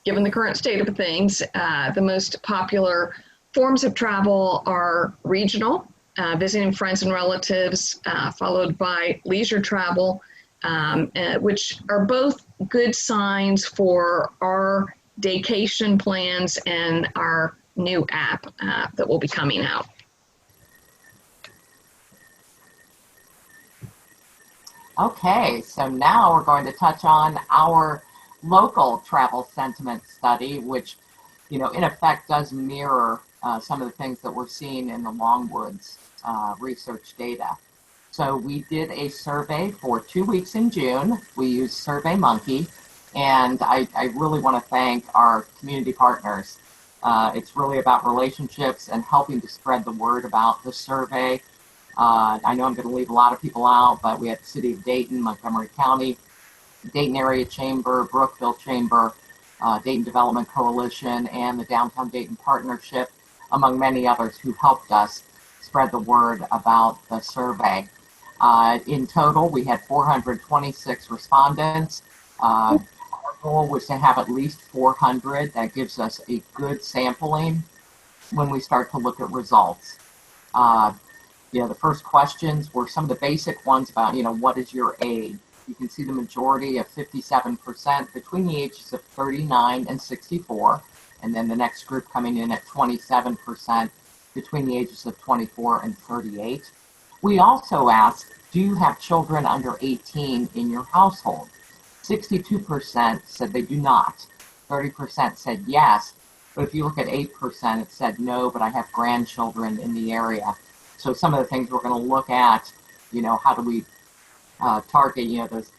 given the current state of things, the most popular forms of travel are regional, visiting friends and relatives, followed by leisure travel, which are both good signs for our Daycation plans and our new app that will be coming out. Okay, so now we're going to touch on our local travel sentiment study, which, in effect does mirror some of the things that we're seeing in the Longwoods research data. So we did a survey for 2 weeks in June. We used SurveyMonkey, and I really want to thank our community partners. It's really about relationships and helping to spread the word about the survey. I know I'm going to leave a lot of people out, but we had the City of Dayton, Montgomery County, Dayton Area Chamber, Brookville Chamber, Dayton Development Coalition, and the Downtown Dayton Partnership, among many others who helped us spread the word about the survey. In total, we had 426 respondents. Our goal was to have at least 400. That gives us a good sampling when we start to look at results. The first questions were some of the basic ones about, what is your age? You can see the majority of 57% between the ages of 39 and 64. And then the next group coming in at 27% between the ages of 24 and 38. We also asked, do you have children under 18 in your household? 62% said they do not. 30% said yes. But if you look at 8%, it said no, but I have grandchildren in the area. So some of the things we're going to look at, how do we target, those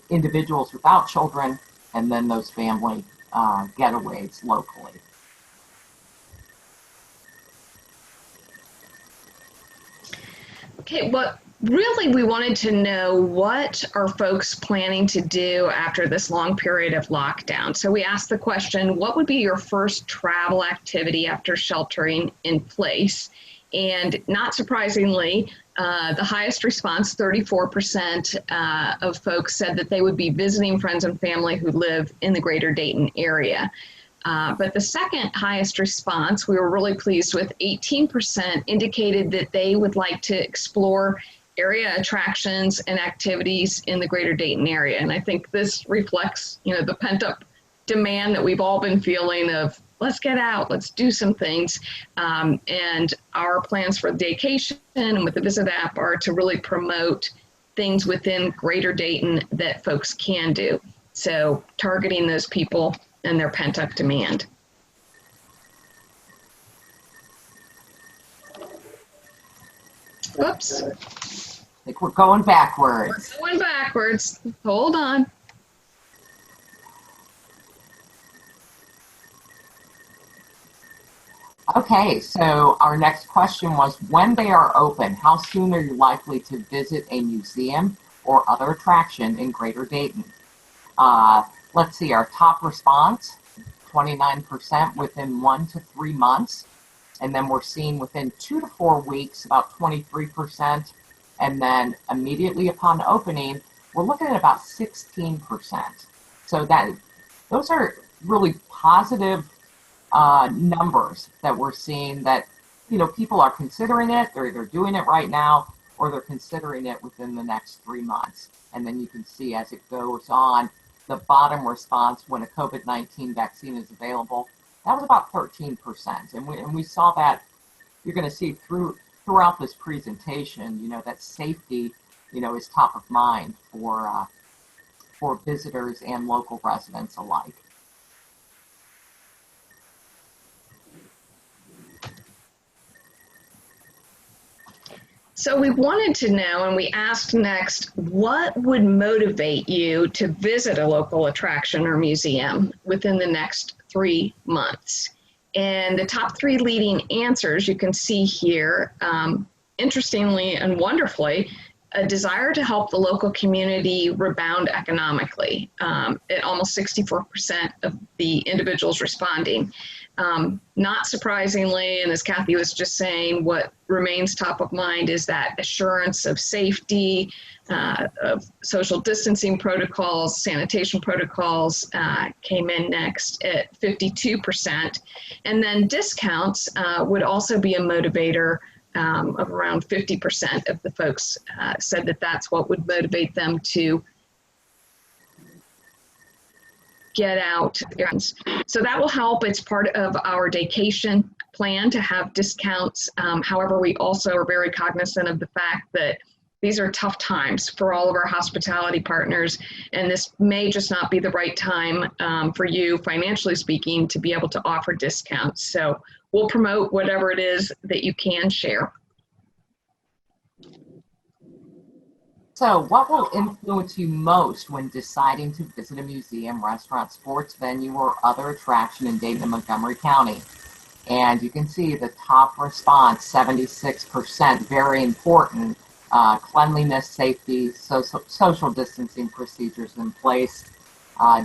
individuals without children, and then those family getaways locally. Okay, well, really we wanted to know, what are folks planning to do after this long period of lockdown? So we asked the question, what would be your first travel activity after sheltering in place? And not surprisingly, the highest response, 34% of folks said that they would be visiting friends and family who live in the greater Dayton area. But the second highest response, we were really pleased with, 18% indicated that they would like to explore area attractions and activities in the greater Dayton area. And I think this reflects, the pent-up demand that we've all been feeling of, let's get out, let's do some things. And our plans for Daycation and with the Visit app are to really promote things within greater Dayton that folks can do. So targeting those people and their pent-up demand. Oops. I think we're going backwards. We're going backwards. Hold on. Okay, so our next question was, when they are open, how soon are you likely to visit a museum or other attraction in greater Dayton? Let's see, our top response, 29% within 1 to 3 months. And then we're seeing within 2 to 4 weeks, about 23%. And then immediately upon opening, we're looking at about 16%. So those are really positive numbers that we're seeing, that people are considering it. They're either doing it right now or they're considering it within the next 3 months. And then you can see as it goes on, the bottom response when a COVID-19 vaccine is available, that was about 13%. And we saw that. You're going to see throughout this presentation, that safety, is top of mind for visitors and local residents alike. So we wanted to know, and we asked next, what would motivate you to visit a local attraction or museum within the next 3 months? And the top 3 leading answers you can see here, interestingly and wonderfully, a desire to help the local community rebound economically, at almost 64% of the individuals responding. Not surprisingly, and as Kathy was just saying, what remains top of mind is that assurance of safety, of social distancing protocols, sanitation protocols came in next at 52%. And then discounts would also be a motivator of around 50% of the folks said that that's what would motivate them to get out. So that will help. It's part of our Daycation plan to have discounts. However, we also are very cognizant of the fact that these are tough times for all of our hospitality partners, and this may just not be the right time for you, financially speaking, to be able to offer discounts. So we'll promote whatever it is that you can share. So what will influence you most when deciding to visit a museum, restaurant, sports venue, or other attraction in Dayton and Montgomery County? And you can see the top response, 76%, very important. Cleanliness, safety, social distancing procedures in place,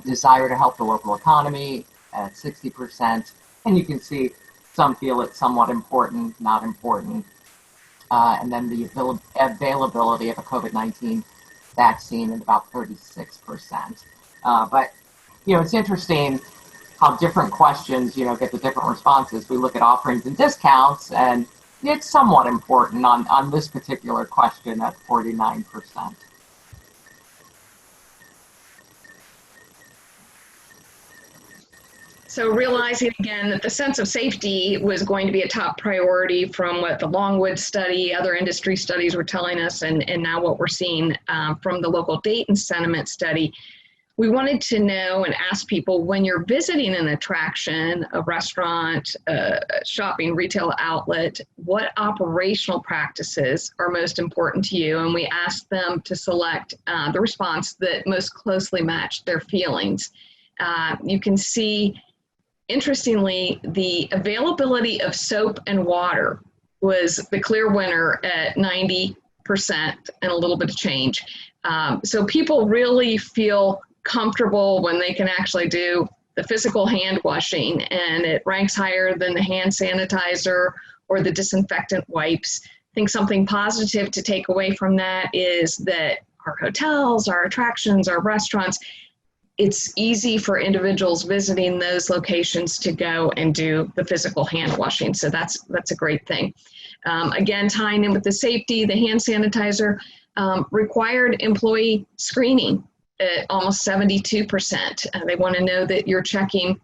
desire to help the local economy at 60%. And you can see some feel it's somewhat important, not important. And then the availability of a COVID-19 vaccine at about 36%. But, it's interesting how different questions, get the different responses. We look at offerings and discounts, and it's somewhat important on this particular question at 49%. So realizing again that the sense of safety was going to be a top priority from what the Longwood study, other industry studies were telling us, and now what we're seeing from the local Dayton sentiment study, we wanted to know and ask people, when you're visiting an attraction, a restaurant, a shopping retail outlet, what operational practices are most important to you? And we asked them to select the response that most closely matched their feelings. You can see, interestingly, the availability of soap and water was the clear winner at 90% and a little bit of change. So people really feel comfortable when they can actually do the physical hand washing, and it ranks higher than the hand sanitizer or the disinfectant wipes. I think something positive to take away from that is that our hotels, our attractions, our restaurants, it's easy for individuals visiting those locations to go and do the physical hand washing. So that's a great thing. Again, tying in with the safety, the hand sanitizer, required employee screening at almost 72%. They want to know that you're checking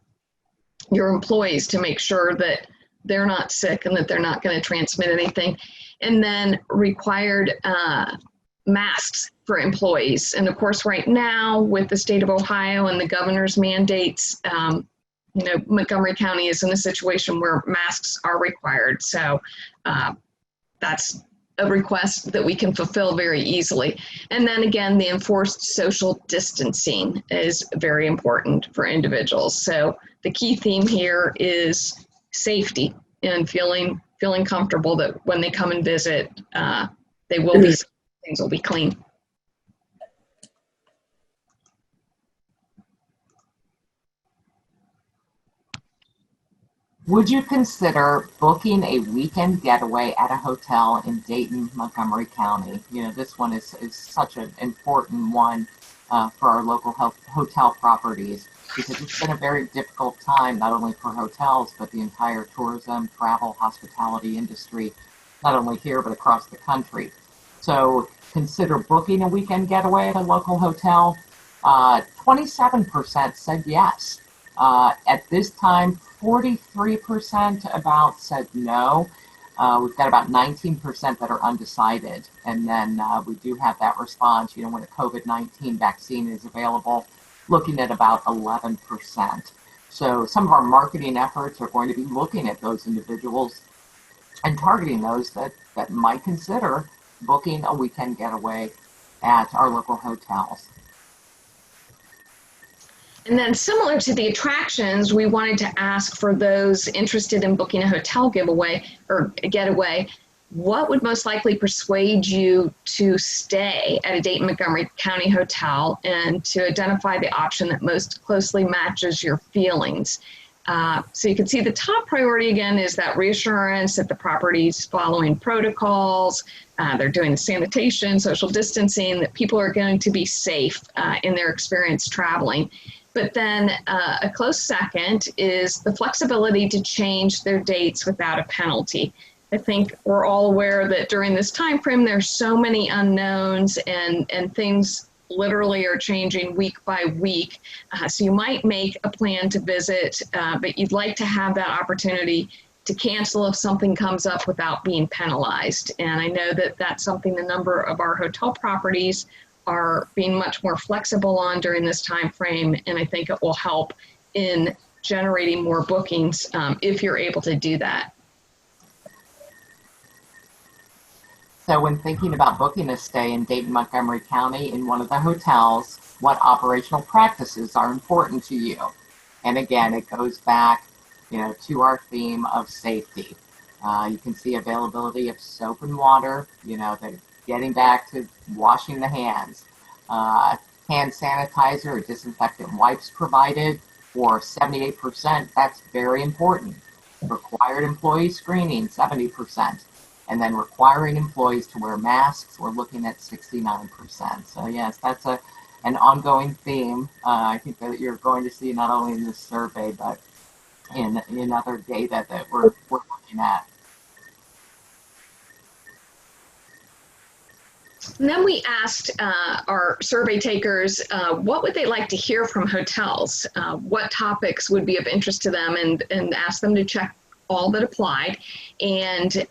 your employees to make sure that they're not sick and that they're not going to transmit anything. And then required masks for employees. And of course, right now with the state of Ohio and the governor's mandates, Montgomery County is in a situation where masks are required. So that's a request that we can fulfill very easily. And then again, the enforced social distancing is very important for individuals. So the key theme here is safety and feeling comfortable that when they come and visit, they will be, things will be clean. Would you consider booking a weekend getaway at a hotel in Dayton, Montgomery County? This one is such an important one for our local hotel properties, because it's been a very difficult time, not only for hotels, but the entire tourism, travel, hospitality industry, not only here, but across the country. So consider booking a weekend getaway at a local hotel. 27% said yes. At this time, 43% about said no. We've got about 19% that are undecided. And then we do have that response, when a COVID-19 vaccine is available, looking at about 11%. So some of our marketing efforts are going to be looking at those individuals and targeting those that might consider booking a weekend getaway at our local hotels. And then similar to the attractions, we wanted to ask for those interested in booking a hotel giveaway or a getaway, what would most likely persuade you to stay at a Dayton Montgomery County hotel, and to identify the option that most closely matches your feelings. So you can see the top priority again is that reassurance that the property's following protocols, they're doing the sanitation, social distancing, that people are going to be safe in their experience traveling. But then a close second is the flexibility to change their dates without a penalty. I think we're all aware that during this time frame, there's so many unknowns and things literally are changing week by week. So you might make a plan to visit, but you'd like to have that opportunity to cancel if something comes up without being penalized. And I know that that's something a number of our hotel properties are being much more flexible on during this time frame. And I think it will help in generating more bookings if you're able to do that. So when thinking about booking a stay in Dayton, Montgomery County in one of the hotels, what operational practices are important to you? And again, it goes back, to our theme of safety. You can see availability of soap and water, the getting back to washing the hands, hand sanitizer or disinfectant wipes provided for 78%. That's very important. Required employee screening, 70%. And then requiring employees to wear masks, we're looking at 69%. So yes, that's an ongoing theme. I think that you're going to see not only in this survey, but in other data that we're looking at. And then we asked our survey takers what would they like to hear from hotels, what topics would be of interest to them, and asked them to check all that applied. And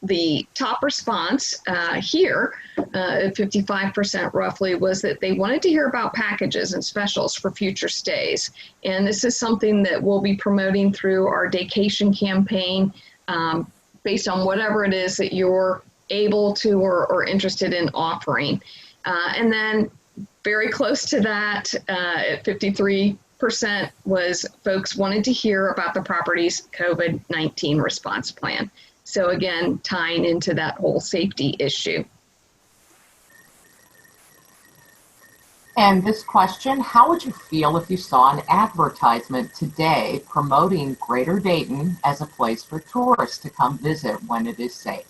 the top response here, 55% roughly, was that they wanted to hear about packages and specials for future stays. And this is something that we'll be promoting through our Daycation campaign based on whatever it is that you're able to or interested in offering. And then very close to that, at 53%, was folks wanted to hear about the property's COVID-19 response plan. So again, tying into that whole safety issue. And this question, how would you feel if you saw an advertisement today promoting Greater Dayton as a place for tourists to come visit when it is safe?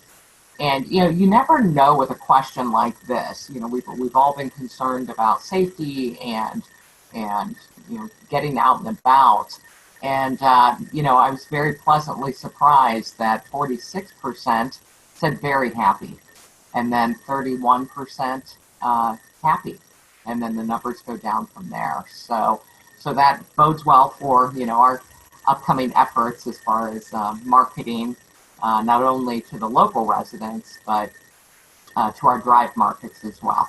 And, you never know with a question like this. We've all been concerned about safety and getting out and about. And, I was very pleasantly surprised that 46% said very happy, and then 31% happy. And then the numbers go down from there. So that bodes well for, our upcoming efforts as far as marketing, not only to the local residents, but to our drive markets as well.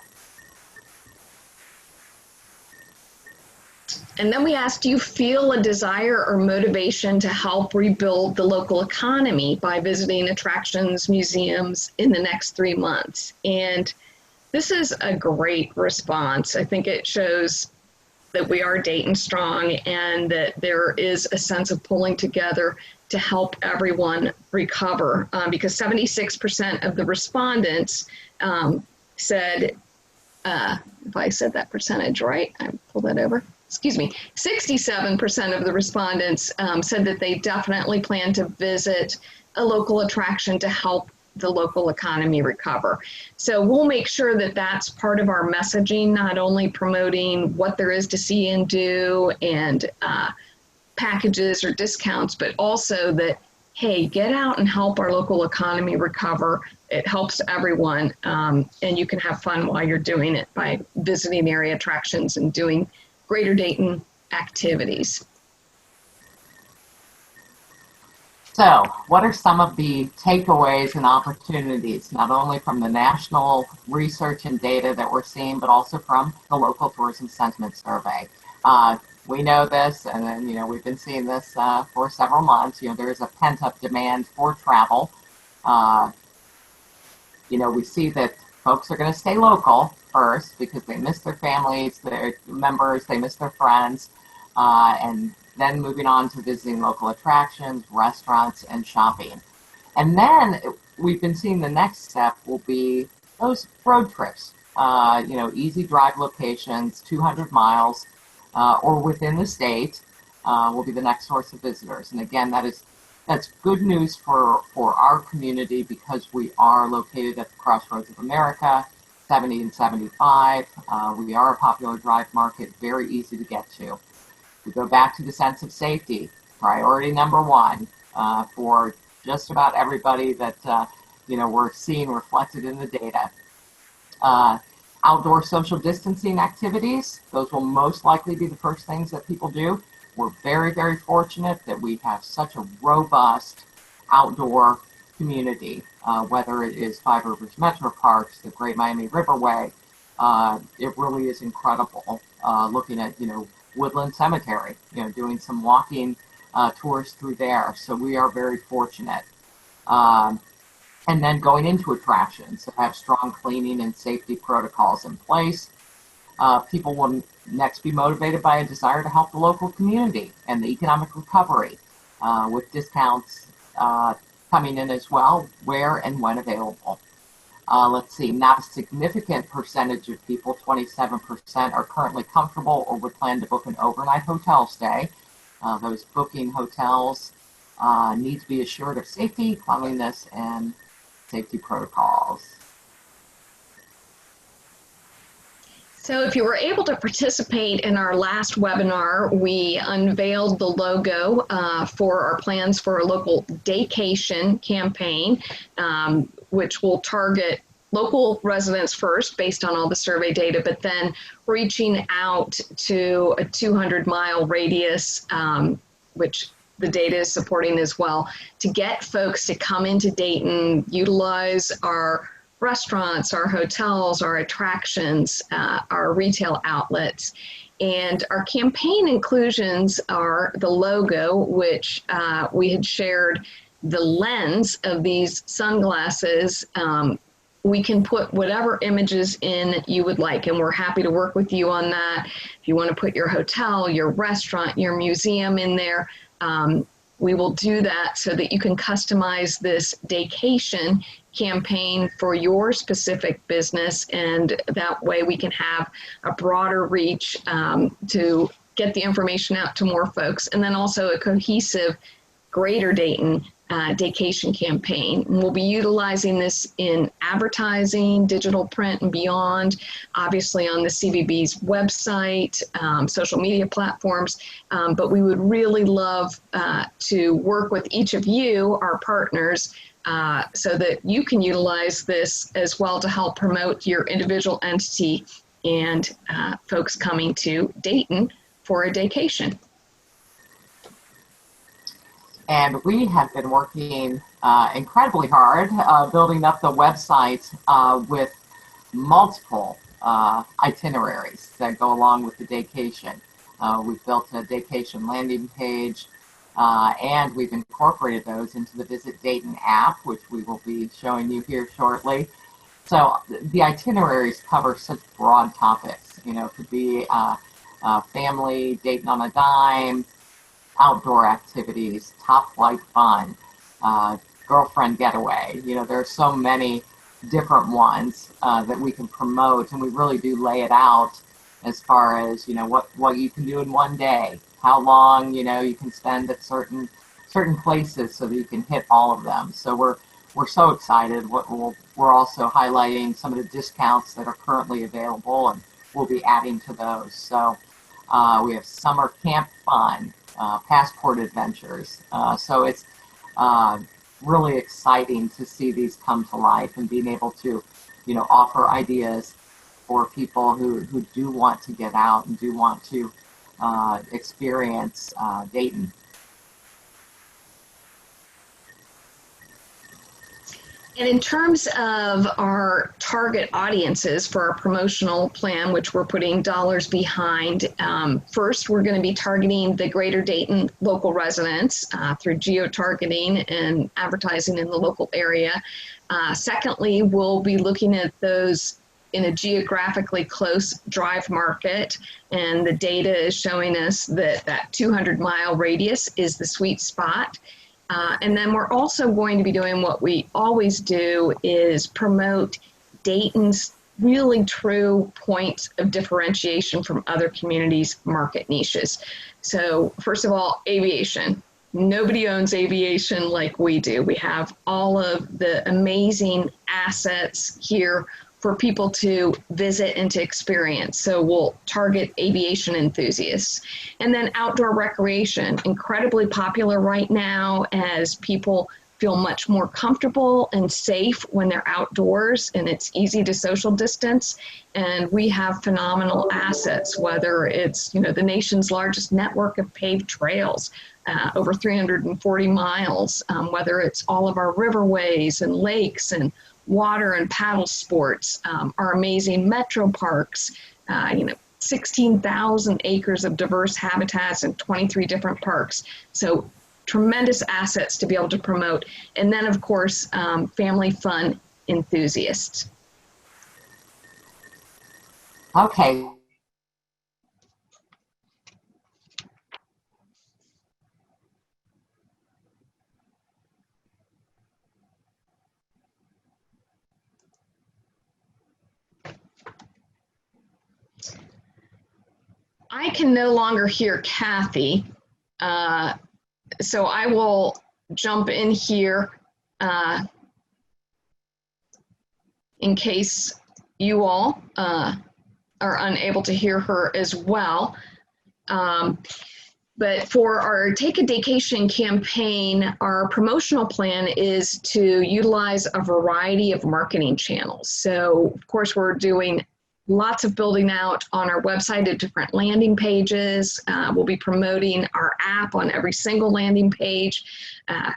And then we asked, do you feel a desire or motivation to help rebuild the local economy by visiting attractions, museums in the next 3 months? And this is a great response. I think it shows that we are Dayton strong and that there is a sense of pulling together to help everyone recover, because 76% of the respondents said, if I said that percentage right, I pulled that over. 67% of the respondents said that they definitely plan to visit a local attraction to help the local economy recover. So we'll make sure that that's part of our messaging, not only promoting what there is to see and do and packages or discounts, but also that, hey, get out and help our local economy recover. It helps everyone, and you can have fun while you're doing it by visiting area attractions and doing Greater Dayton activities. So, what are some of the takeaways and opportunities, not only from the national research and data that we're seeing, but also from the local tourism sentiment survey? We know this, and then, we've been seeing this for several months. There is a pent-up demand for travel. We see that folks are going to stay local first because they miss their families, their members, they miss their friends, and then moving on to visiting local attractions, restaurants, and shopping. And then we've been seeing the next step will be those road trips, easy drive locations, 200 miles or within the state, will be the next source of visitors. And again, that's good news for our community because we are located at the crossroads of America, 70 and 75. We are a popular drive market, very easy to get to. We go back to the sense of safety, priority number one for just about everybody that we're seeing reflected in the data. Outdoor social distancing activities, those will most likely be the first things that people do. We're very, very fortunate that we have such a robust outdoor community, whether it is Five Rivers Metro Parks, the Great Miami Riverway. It really is incredible looking at, Woodland Cemetery, doing some walking tours through there. So we are very fortunate. And then going into attractions that have strong cleaning and safety protocols in place. People will next be motivated by a desire to help the local community and the economic recovery with discounts coming in as well, where and when available. Let's see, not a significant percentage of people, 27%, are currently comfortable or would plan to book an overnight hotel stay. Those booking hotels need to be assured of safety, cleanliness, and safety protocols. So if you were able to participate in our last webinar, we unveiled the logo for our plans for a local Daycation campaign, which will target local residents first based on all the survey data, but then reaching out to a 200-mile radius, which the data is supporting as well, to get folks to come into Dayton, utilize our restaurants, our hotels, our attractions, our retail outlets. And our campaign inclusions are the logo, which we had shared the lens of these sunglasses. We can put whatever images in you would like, and we're happy to work with you on that. If you want to put your hotel, your restaurant, your museum in there, we will do that so that you can customize this Daycation campaign for your specific business, and that way we can have a broader reach to get the information out to more folks, and then also a cohesive Greater Dayton Daycation campaign. And we'll be utilizing this in advertising, digital print, and beyond, obviously on the CVB's website, social media platforms, but we would really love to work with each of you, our partners, so that you can utilize this as well to help promote your individual entity and folks coming to Dayton for a Daycation. And we have been working incredibly hard building up the website with multiple itineraries that go along with the Daycation. We've built a Daycation landing page, and we've incorporated those into the Visit Dayton app, which we will be showing you here shortly. So the itineraries cover such broad topics. It could be family, Dayton on a dime, outdoor activities, top flight fun, girlfriend getaway. There are so many different ones that we can promote, and we really do lay it out as far as what you can do in one day, how long you can spend at certain places so that you can hit all of them. So we're so excited. We're also highlighting some of the discounts that are currently available, and we'll be adding to those. So we have summer camp fun, passport adventures. So it's really exciting to see these come to life and being able to, offer ideas for people who do want to get out and do want to experience Dayton. And in terms of our target audiences for our promotional plan, which we're putting dollars behind, first we're going to be targeting the Greater Dayton local residents through geo-targeting and advertising in the local area. Secondly, we'll be looking at those in a geographically close drive market, and the data is showing us that 200-mile radius is the sweet spot. And then we're also going to be doing what we always do, is promote Dayton's really true point of differentiation from other communities' market niches. So first of all, aviation. Nobody owns aviation like we do. We have all of the amazing assets here for people to visit and to experience. So we'll target aviation enthusiasts. And then outdoor recreation, incredibly popular right now as people feel much more comfortable and safe when they're outdoors, and it's easy to social distance. And we have phenomenal assets, whether it's, you know, the nation's largest network of paved trails, over 340 miles, whether it's all of our riverways and lakes and water and paddle sports, our amazing metro parks, 16,000 acres of diverse habitats and 23 different parks. So tremendous assets to be able to promote. And then, of course, family fun enthusiasts. Okay. I can no longer hear Kathy, so I will jump in here in case you all are unable to hear her as well. But for our Take a Daycation campaign, our promotional plan is to utilize a variety of marketing channels. So, of course, we're doing lots of building out on our website at different landing pages. We'll be promoting our app on every single landing page,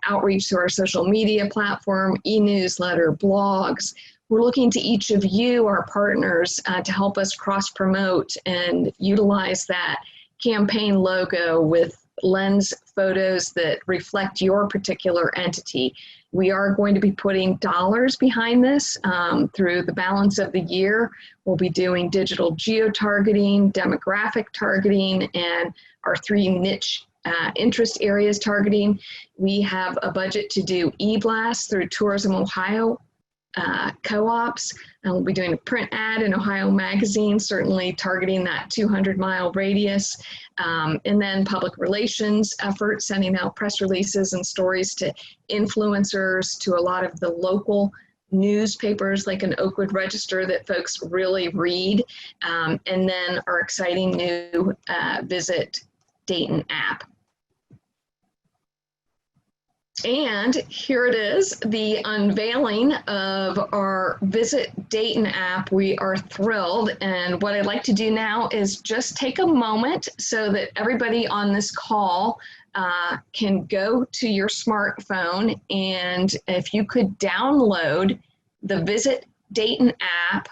outreach to our social media platform, e-newsletter, blogs. We're looking to each of you, our partners, to help us cross-promote and utilize that campaign logo with lens photos that reflect your particular entity. We are going to be putting dollars behind this through the balance of the year. We'll be doing digital geo-targeting, demographic targeting, and our 3 niche interest areas targeting. We have a budget to do e-blasts through Tourism Ohio co-ops, and we'll be doing a print ad in Ohio Magazine, certainly targeting that 200-mile radius, and then public relations efforts, sending out press releases and stories to influencers, to a lot of the local newspapers like an Oakwood Register that folks really read, and then our exciting new Visit Dayton app. And here it is, the unveiling of our Visit Dayton app. We are thrilled. And what I'd like to do now is just take a moment so that everybody on this call can go to your smartphone. And if you could download the Visit Dayton app,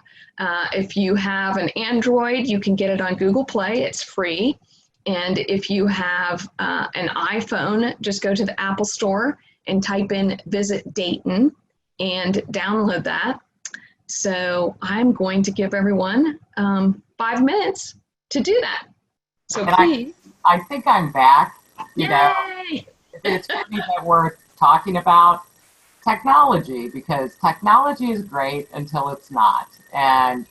if you have an Android, you can get it on Google Play. It's free. And if you have an iPhone, just go to the Apple Store and type in Visit Dayton and download that. So I'm going to give everyone 5 minutes to do that. So and please. I think I'm back. You Yay! know, it's funny that we're talking about technology, because technology is great until it's not. And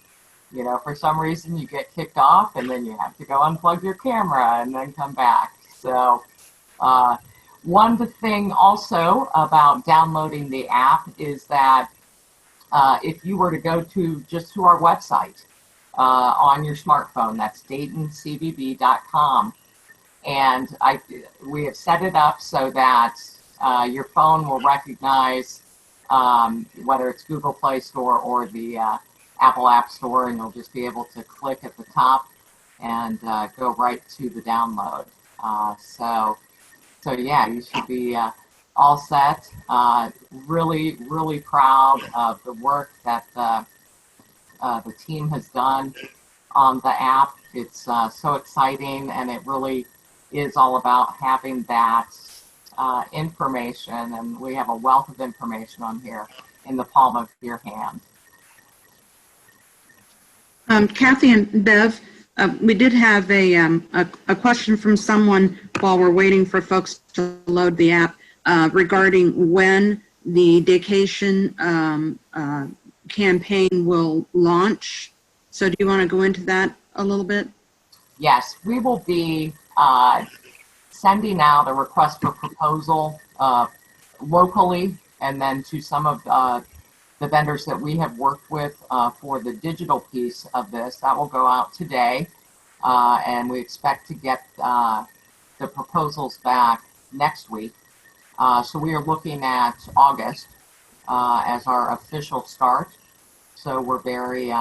you know, for some reason you get kicked off and then you have to go unplug your camera and then come back. So one thing also about downloading the app is that if you were to go to our website on your smartphone, that's DaytonCVB.com. And we have set it up so that your phone will recognize whether it's Google Play Store or the Apple App Store, and you'll just be able to click at the top and go right to the download. So yeah, you should be all set. Really, really proud of the work that the team has done on the app. It's so exciting, and it really is all about having that information, and we have a wealth of information on here in the palm of your hand. Kathy and Bev, we did have a question from someone while we're waiting for folks to load the app regarding when the Daycation campaign will launch. So do you want to go into that a little bit? Yes, we will be sending out a request for proposal locally, and then to some of the vendors that we have worked with for the digital piece of this. That will go out today, and we expect to get the proposals back next week. So we are looking at August as our official start. So we're very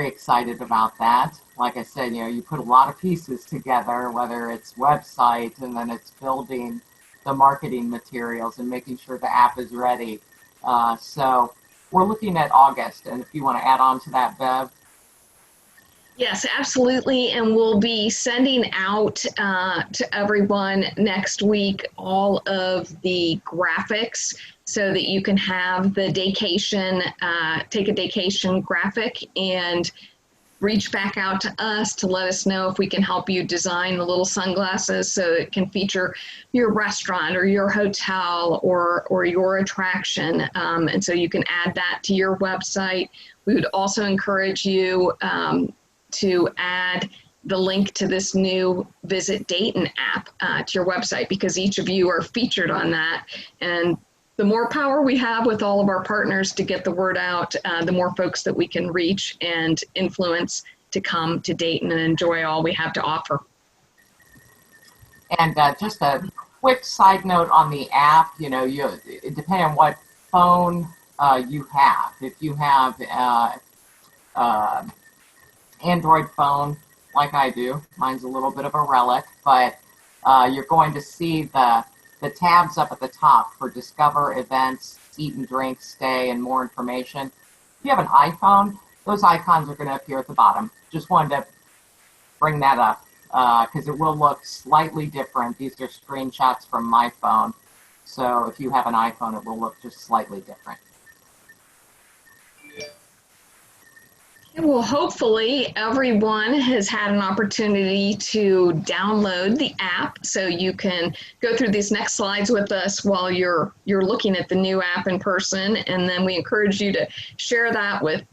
excited about that. Like I said, you put a lot of pieces together, whether it's website and then it's building the marketing materials and making sure the app is ready. So we're looking at August. And if you want to add on to that, Bev. Yes, absolutely. And we'll be sending out to everyone next week all of the graphics so that you can have the Daycation, take a Daycation graphic and reach back out to us to let us know if we can help you design the little sunglasses so it can feature your restaurant or your hotel or your attraction. And so you can add that to your website. We would also encourage you to add the link to this new Visit Dayton app to your website, because each of you are featured on that. And the more power we have with all of our partners to get the word out, the more folks that we can reach and influence to come to Dayton and enjoy all we have to offer. And just a quick side note on the app, it depends on what phone you have. If you have Android phone, like I do, mine's a little bit of a relic, but you're going to see the tabs up at the top for discover, events, eat and drink, stay, and more information. If you have an iPhone, those icons are going to appear at the bottom. Just wanted to bring that up because it will look slightly different. These are screenshots from my phone. So if you have an iPhone, it will look just slightly different. Well, hopefully everyone has had an opportunity to download the app so you can go through these next slides with us while you're looking at the new app in person. And then we encourage you to share that with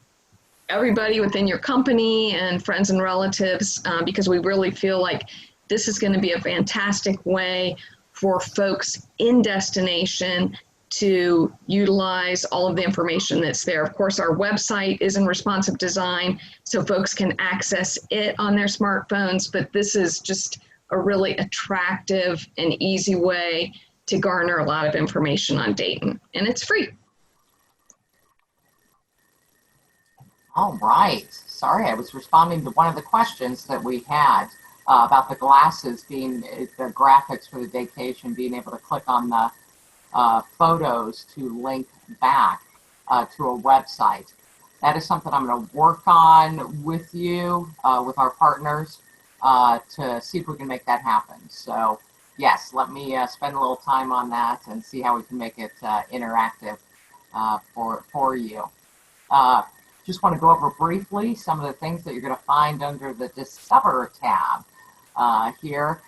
everybody within your company and friends and relatives because we really feel like this is going to be a fantastic way for folks in destination to utilize all of the information that's there. Of course, our website is in responsive design, so folks can access it on their smartphones, but this is just a really attractive and easy way to garner a lot of information on Dayton, and it's free. All right. Sorry, I was responding to one of the questions that we had about the glasses being, the graphics for the Daycation, being able to click on the photos to link back to a website. That is something I'm going to work on with you, with our partners, to see if we can make that happen. So yes, let me spend a little time on that and see how we can make it interactive for you. Just want to go over briefly some of the things that you're going to find under the Discover tab here.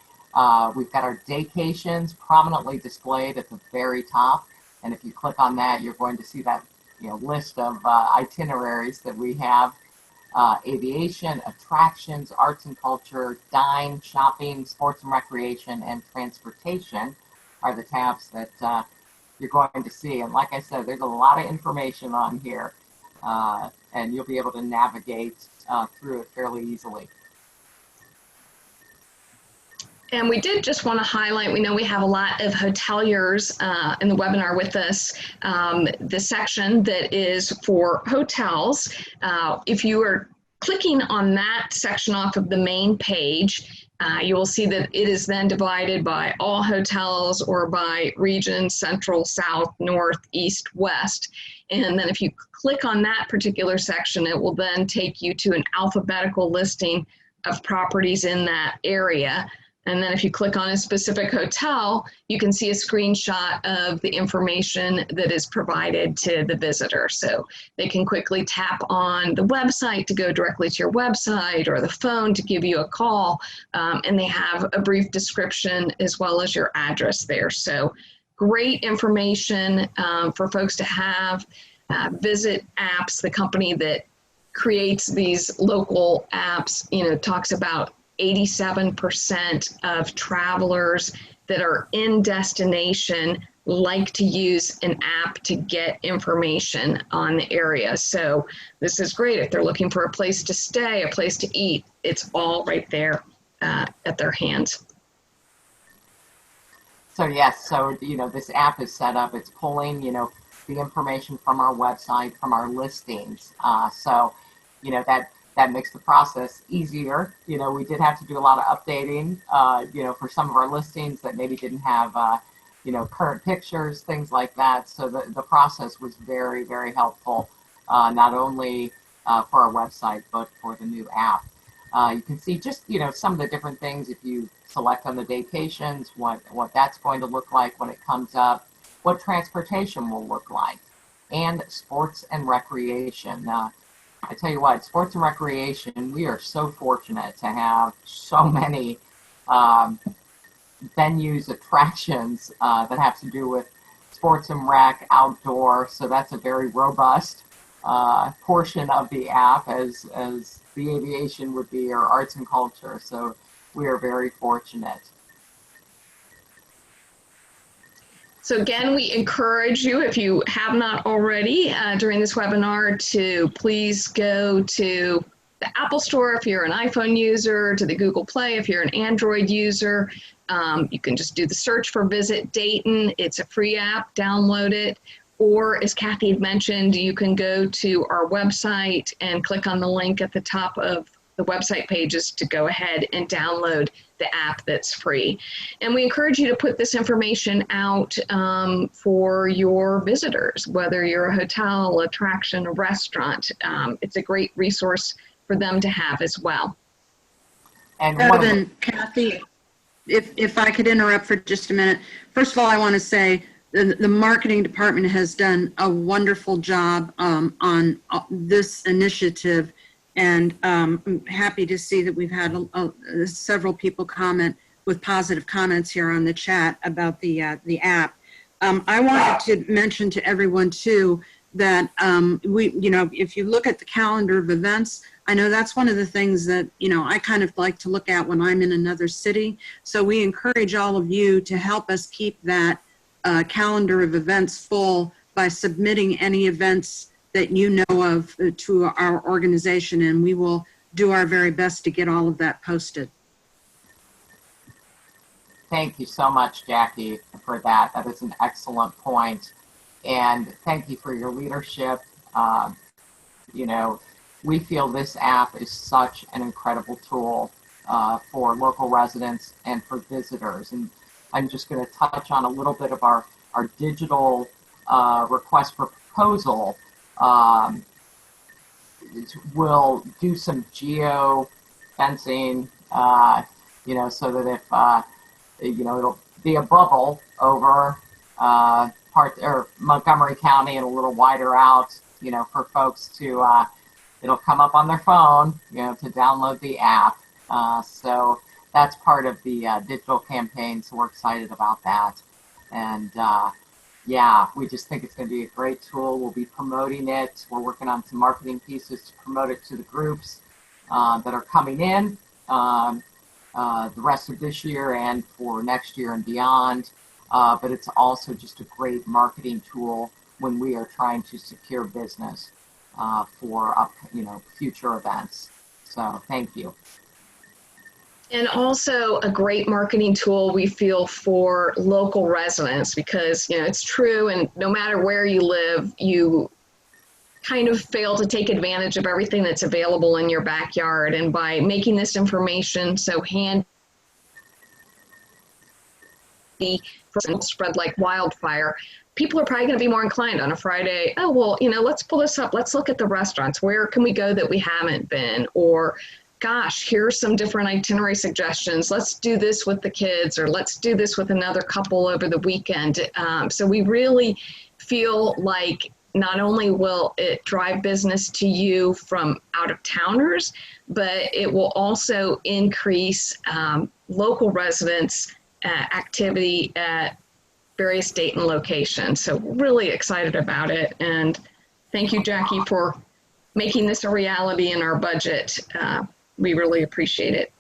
We've got our Daycations prominently displayed at the very top, and if you click on that, you're going to see that list of itineraries that we have. Aviation, attractions, arts and culture, dine, shopping, sports and recreation, and transportation are the tabs that you're going to see. And like I said, there's a lot of information on here, and you'll be able to navigate through it fairly easily. And we did just want to highlight, we know we have a lot of hoteliers in the webinar with us, the section that is for hotels. If you are clicking on that section off of the main page, you will see that it is then divided by all hotels or by region, central, south, north, east, west. And then if you click on that particular section, it will then take you to an alphabetical listing of properties in that area. And then if you click on a specific hotel, you can see a screenshot of the information that is provided to the visitor. So they can quickly tap on the website to go directly to your website, or the phone to give you a call. And they have a brief description as well as your address there. So great information for folks to have. Visit Apps, the company that creates these local apps, talks about 87% of travelers that are in destination like to use an app to get information on the area. So this is great. If they're looking for a place to stay, a place to eat, it's all right there at their hands. So yes, so this app is set up. It's pulling the information from our website, from our listings. So that makes the process easier. We did have to do a lot of updating, for some of our listings that maybe didn't have, current pictures, things like that. So the process was very, very helpful, not only for our website, but for the new app. You can see just, some of the different things if you select on the Daycations, what that's going to look like when it comes up, what transportation will look like, and sports and recreation. I tell you what, sports and recreation, we are so fortunate to have so many venues, attractions that have to do with sports and rec, outdoor. So that's a very robust portion of the app, as the aviation would be, or arts and culture. So we are very fortunate. So again, we encourage you, if you have not already during this webinar, to please go to the Apple Store if you're an iPhone user, to the Google Play if you're an Android user. You can just do the search for Visit Dayton. It's a free app, download it. Or as Kathy had mentioned, you can go to our website and click on the link at the top of the website pages to go ahead and download the app that's free. And we encourage you to put this information out for your visitors, whether you're a hotel, attraction, a restaurant. It's a great resource for them to have as well. And then, Kathy, if I could interrupt for just a minute. First of all, I want to say the marketing department has done a wonderful job on this initiative. And I'm happy to see that we've had several people comment with positive comments here on the chat about the app. I wanted to mention to everyone too that if you look at the calendar of events, I know that's one of the things that I kind of like to look at when I'm in another city. So we encourage all of you to help us keep that calendar of events full by submitting any events that you know of to our organization, and we will do our very best to get all of that posted. Thank you so much, Jackie, for that. That is an excellent point. And thank you for your leadership. We feel this app is such an incredible tool for local residents and for visitors. And I'm just going to touch on a little bit of our digital request for proposal. We'll do some geo fencing, so that if, it'll be a bubble over Montgomery County and a little wider out, for folks to, it'll come up on their phone, to download the app. So that's part of the digital campaign. So we're excited about that. And, yeah, we just think it's going to be a great tool. We'll be promoting it. We're working on some marketing pieces to promote it to the groups that are coming in the rest of this year and for next year and beyond. But it's also just a great marketing tool when we are trying to secure business for future events. So thank you. And also a great marketing tool, we feel, for local residents, because, it's true, and no matter where you live, you kind of fail to take advantage of everything that's available in your backyard. And by making this information so handy, spread like wildfire, people are probably going to be more inclined on a Friday. Oh, well, let's pull this up. Let's look at the restaurants. Where can we go that we haven't been? Or, gosh, here's some different itinerary suggestions. Let's do this with the kids, or let's do this with another couple over the weekend. So we really feel like not only will it drive business to you from out-of-towners, but it will also increase local residents' activity at various Dayton locations. So we're really excited about it. And thank you, Jackie, for making this a reality in our budget. We really appreciate it.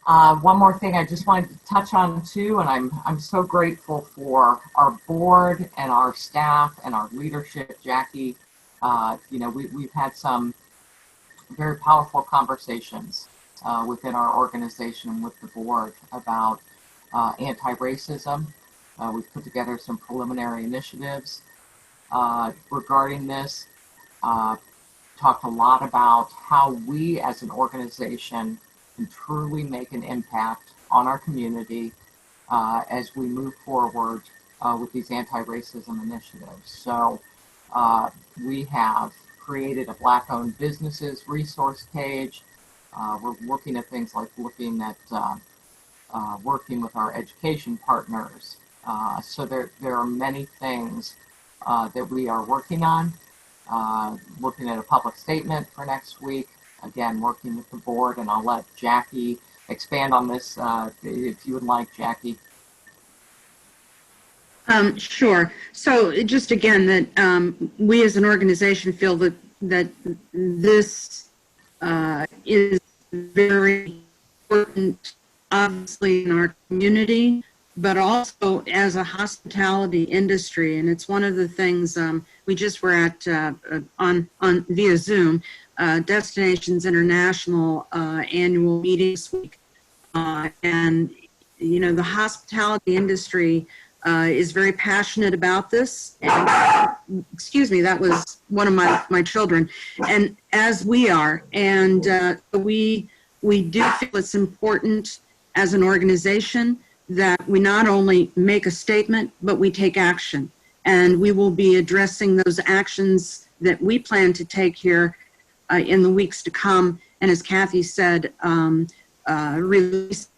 One more thing I just wanted to touch on too, and I'm so grateful for our board and our staff and our leadership, Jackie. We've had some very powerful conversations within our organization with the board about anti-racism. We've put together some preliminary initiatives regarding this. Talked a lot about how we as an organization can truly make an impact on our community as we move forward with these anti-racism initiatives. So we have created a Black-owned businesses resource page. We're looking at things like working with our education partners. So there are many things that we are working on. Looking at a public statement for next week. Again, working with the board, and I'll let Jackie expand on this if you would like, Jackie. Sure. So just again, that we as an organization feel that this is very important, obviously, in our community, but also as a hospitality industry. And it's one of the things we just were at on via Zoom, Destinations International annual meeting this week. And, the hospitality industry is very passionate about this. And, excuse me, that was one of my children. And as we are, and we do feel it's important as an organization that we not only make a statement, but we take action. And we will be addressing those actions that we plan to take here in the weeks to come. And as Kathy said, release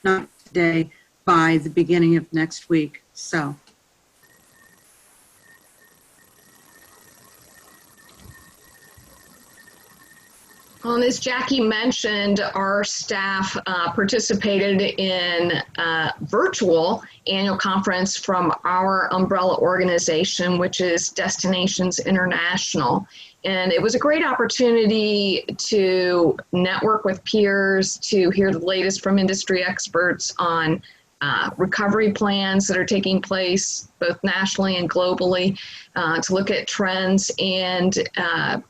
not today, by the beginning of next week. So. Well, and as Jackie mentioned, our staff participated in a virtual annual conference from our umbrella organization, which is Destinations International. And it was a great opportunity to network with peers, to hear the latest from industry experts on recovery plans that are taking place both nationally and globally, to look at trends and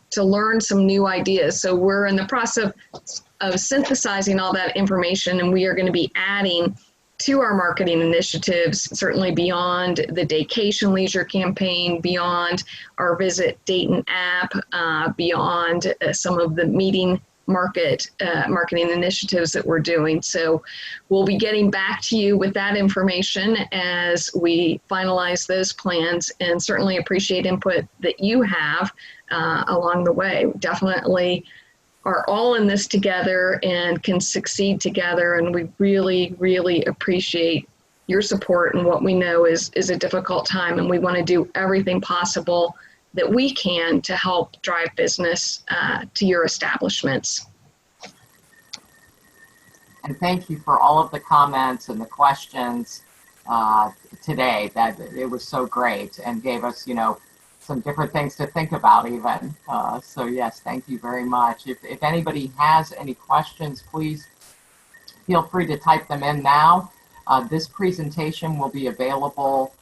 to learn some new ideas. So we're in the process of synthesizing all that information, and we are going to be adding to our marketing initiatives, certainly beyond the Daycation leisure campaign, beyond our Visit Dayton app, beyond some of the meeting marketing initiatives that we're doing. So we'll be getting back to you with that information as we finalize those plans, and certainly appreciate input that you have along the way. We definitely are all in this together and can succeed together, and we really, really appreciate your support in what we know is a difficult time, and we want to do everything possible that we can to help drive business to your establishments. And thank you for all of the comments and the questions today. That it was so great and gave us, some different things to think about even. So yes, thank you very much. If anybody has any questions, please feel free to type them in now. This presentation will be available.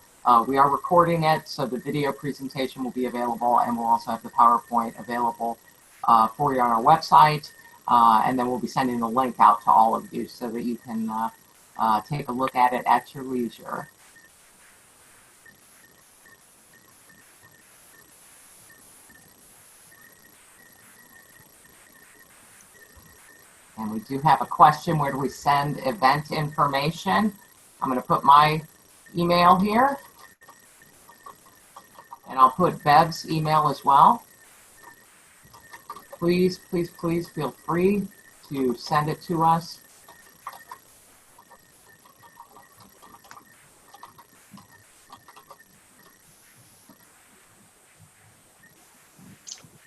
We are recording it, so the video presentation will be available, and we'll also have the PowerPoint available for you on our website. And then we'll be sending the link out to all of you so that you can take a look at it at your leisure. And we do have a question: where do we send event information? I'm going to put my email here, and I'll put Bev's email as well. Please, please, please feel free to send it to us.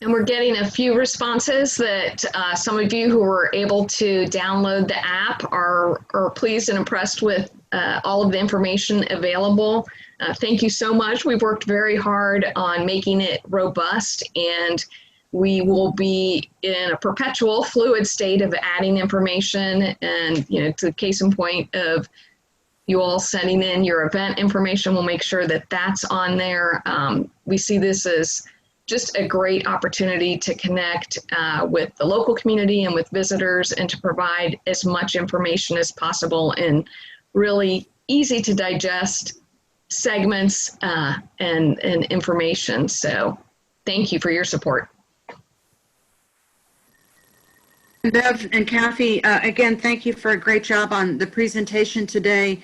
And we're getting a few responses that some of you who were able to download the app are pleased and impressed with all of the information available. Thank you so much. We've worked very hard on making it robust, and we will be in a perpetual fluid state of adding information. And, you know, to the case in point of you all sending in your event information, we'll make sure that that's on there. We see this as just a great opportunity to connect with the local community and with visitors, and to provide as much information as possible in really easy to digest segments and information. So thank you for your support. Bev and Kathy, again, thank you for a great job on the presentation today.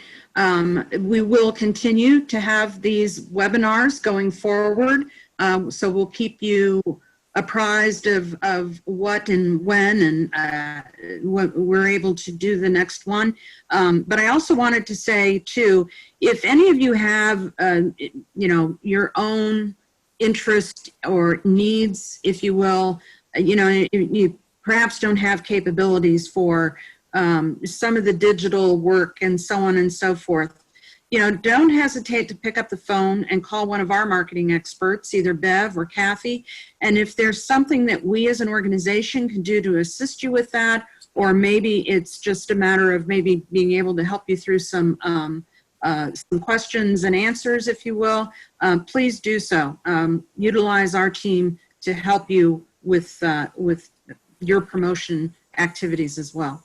We will continue to have these webinars going forward. So we'll keep you apprised of what and when and what we're able to do the next one. But I also wanted to say too, if any of you have, you know, your own interest or needs, if you will, you know, you perhaps don't have capabilities for some of the digital work and so on and so forth, you know, don't hesitate to pick up the phone and call one of our marketing experts, either Bev or Kathy. And if there's something that we as an organization can do to assist you with that, or maybe it's just a matter of maybe being able to help you through some questions and answers, if you will, please do so. Utilize our team to help you with your promotion activities as well.